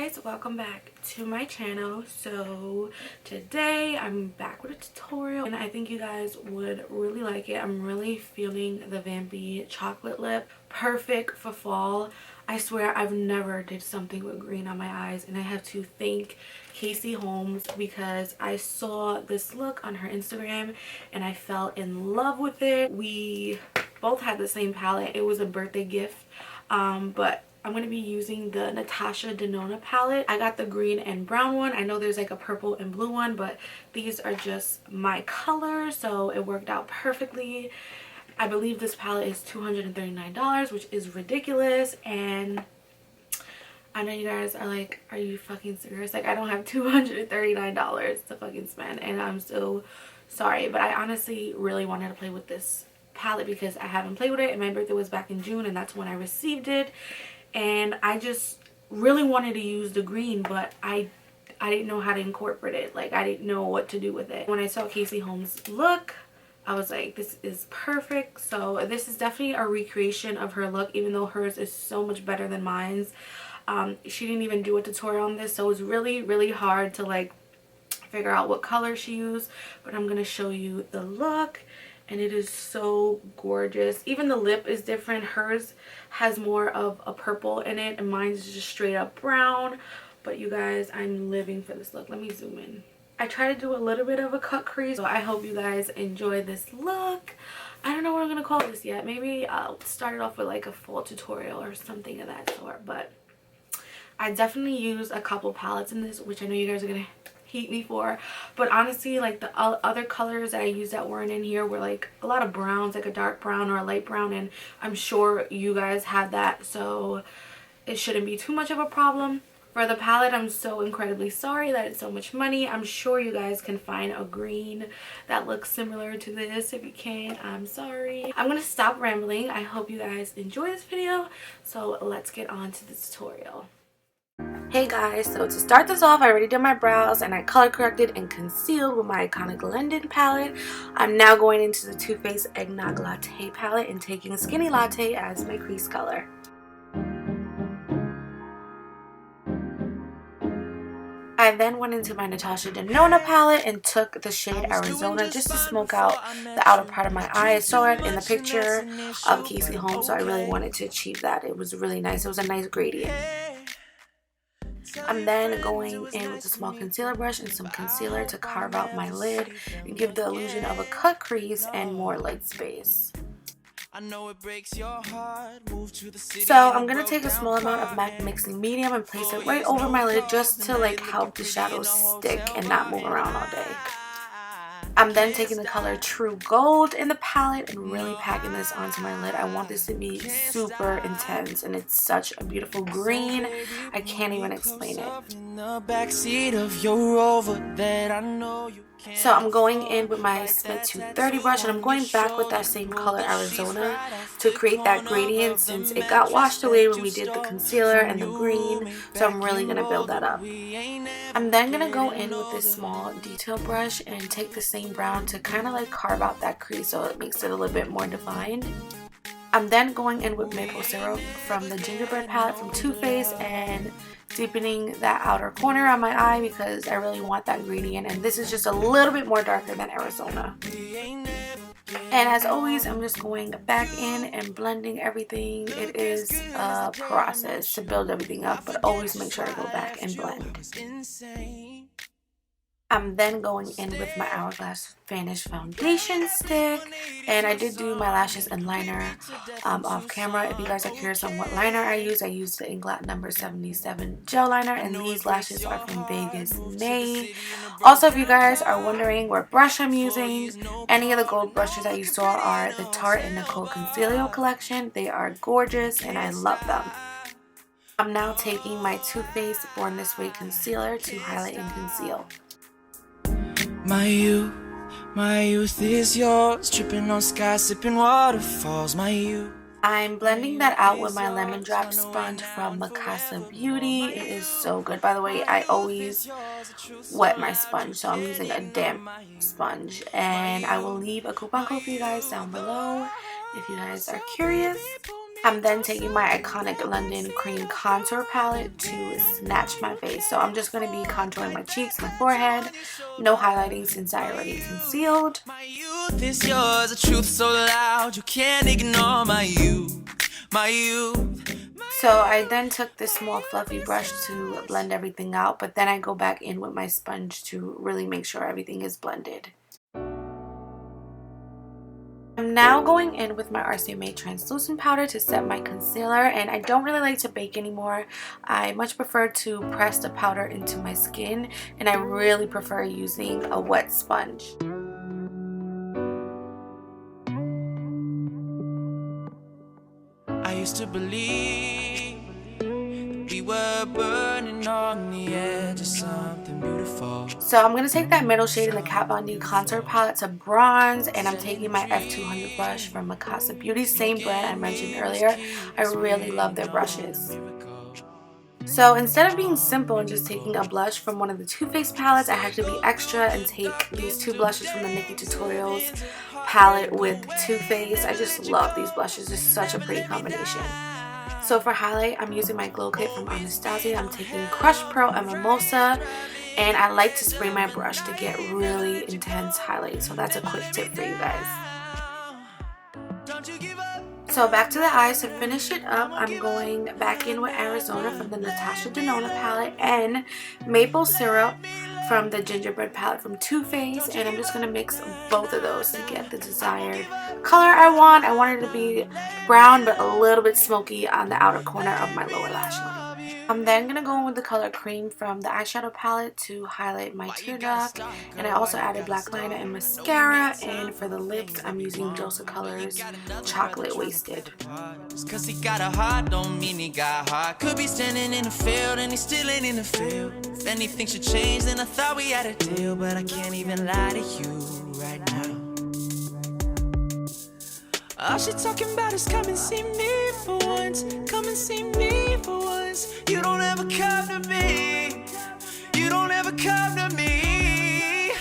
guys, welcome back to my channel. So today I'm back with a tutorial and I think you guys would really like it. I'm really feeling the Vampy chocolate lip, perfect for fall. I swear I've never did something with green on my eyes, and I have to thank Casey Holmes because I saw this look on her Instagram and I fell in love with it. We both had the same palette. It was a birthday gift, but I'm going to be using the Natasha Denona palette. I got the green and brown one. I know there's like a purple and blue one, but these are just my colors, so it worked out perfectly. I believe this palette is $239, which is ridiculous, and I know you guys are like, are you fucking serious? Like, I don't have $239 to fucking spend, and I'm so sorry, but I honestly really wanted to play with this palette because I haven't played with it, and my birthday was back in June, and that's when I received it. And I just really wanted to use the green, but I didn't know how to incorporate it. Like, I didn't know what to do with it. When I saw Casey Holmes' look, I was like, this is perfect. So this is definitely a recreation of her look, even though hers is so much better than mine's. She didn't even do a tutorial on this, so it was really hard to like figure out what color she used. But I'm gonna show you the look, and it is so gorgeous. Even the lip is different. Hers has more of a purple in it, and mine is just straight up brown. But you guys, I'm living for this look. Let me zoom in. I try to do a little bit of a cut crease, so I hope you guys enjoy this look. I don't know what I'm gonna call this yet. Maybe I'll start it off with like a full tutorial or something of that sort. But I definitely use a couple palettes in this, which I know you guys are gonna hate me for, but honestly, like the other colors that I used that weren't in here were like a lot of browns, like a dark brown or a light brown, and I'm sure you guys have that, so it shouldn't be too much of a problem. For the palette, I'm so incredibly sorry that it's so much money. I'm sure you guys can find a green that looks similar to this. If you can, I'm sorry. I'm gonna stop rambling. I hope you guys enjoy this video, so let's get on to the tutorial. Hey guys, so to start this off, I already did my brows and I color corrected and concealed with my iconic London palette. I'm now going into the Too Faced Eggnog Latte palette and taking Skinny Latte as my crease color. I then went into my Natasha Denona palette and took the shade Arizona just to smoke out the outer part of my eye. I saw it in the picture of Casey Holmes, so I really wanted to achieve that. It was really nice. It was a nice gradient. I'm then going in with a small concealer brush and some concealer to carve out my lid and give the illusion of a cut crease and more lid space. So I'm going to take a small amount of MAC Mixing Medium and place it right over my lid just to like help the shadows stick and not move around all day. I'm then taking the color True Gold in the palette and really packing this onto my lid. I want this to be super intense, and it's such a beautiful green. I can't even explain it. So I'm going in with my Smith 230 brush, and I'm going back with that same color Arizona to create that gradient since it got washed away when we did the concealer and the green. So I'm really going to build that up. I'm then going to go in with this small detail brush and take the same brown to kind of like carve out that crease so it makes it a little bit more defined. I'm then going in with maple syrup from the Gingerbread palette from Too Faced and deepening that outer corner on my eye because I really want that gradient, and this is just a little bit more darker than Arizona. And as always, I'm just going back in and blending everything. It is a process to build everything up, but always make sure to go back and blend. I'm then going in with my Hourglass Vanish foundation stick, and I did do my lashes and liner off camera. If you guys are curious on what liner I use the Inglot number 77 gel liner, and these lashes are from Vegas, Maine. Also, if you guys are wondering what brush I'm using, any of the gold brushes that you saw are the Tarte and Nicole Concealio collection. They are gorgeous and I love them. I'm now taking my Too Faced Born This Way concealer to highlight and conceal. My youth is yours, tripping on skies, sipping waterfalls. My youth. I'm blending that out with my lemon drop sponge from Mikasa Beauty. It is so good. By the way, I always wet my sponge, so I'm using a damp sponge. And I will leave a coupon code for you guys down below if you guys are curious. I'm then taking my iconic London Cream Contour Palette to snatch my face. So I'm just going to be contouring my cheeks, my forehead. No highlighting since I already concealed. My youth is yours, a truth so loud you can't ignore my youth, my youth. So I then took this small fluffy brush to blend everything out, but then I go back in with my sponge to really make sure everything is blended. I'm now going in with my RCMA translucent powder to set my concealer, and I don't really like to bake anymore. I much prefer to press the powder into my skin, and I really prefer using a wet sponge. I used to believe that we were burning on the edge of something beautiful. So I'm going to take that middle shade in the Kat Von D contour palette to bronze, and I'm taking my F200 brush from Mikasa Beauty, same brand I mentioned earlier. I really love their brushes. So instead of being simple and just taking a blush from one of the Too Faced palettes, I had to be extra and take these two blushes from the Nikkie Tutorials palette with Too Faced. I just love these blushes. It's such a pretty combination. So for highlight, I'm using my Glow Kit from Anastasia. I'm taking Crushed Pearl and Mimosa, and I like to spray my brush to get really intense highlight. So that's a quick tip for you guys. So back to the eyes. To finish it up, I'm going back in with Arizona from the Natasha Denona palette and Maple Syrup from the Gingerbread palette from Too Faced, and I'm just going to mix both of those to get the desired color I want. I want it to be brown but a little bit smoky on the outer corner of my lower lash line. I'm then going to go in with the color Cream from the eyeshadow palette to highlight my tear duct, and I also added black liner and mascara, and for the lips I'm using Josa Colors Chocolate Wasted. Cause he got a heart, don't mean he got heart. Could be standing in the field and he still ain't in the field. If anything should change, then I thought we had a deal, but I can't even lie to you right now. All she talking about is come and see me for once. Come and see me for once. You don't ever come to me. You don't ever come to me.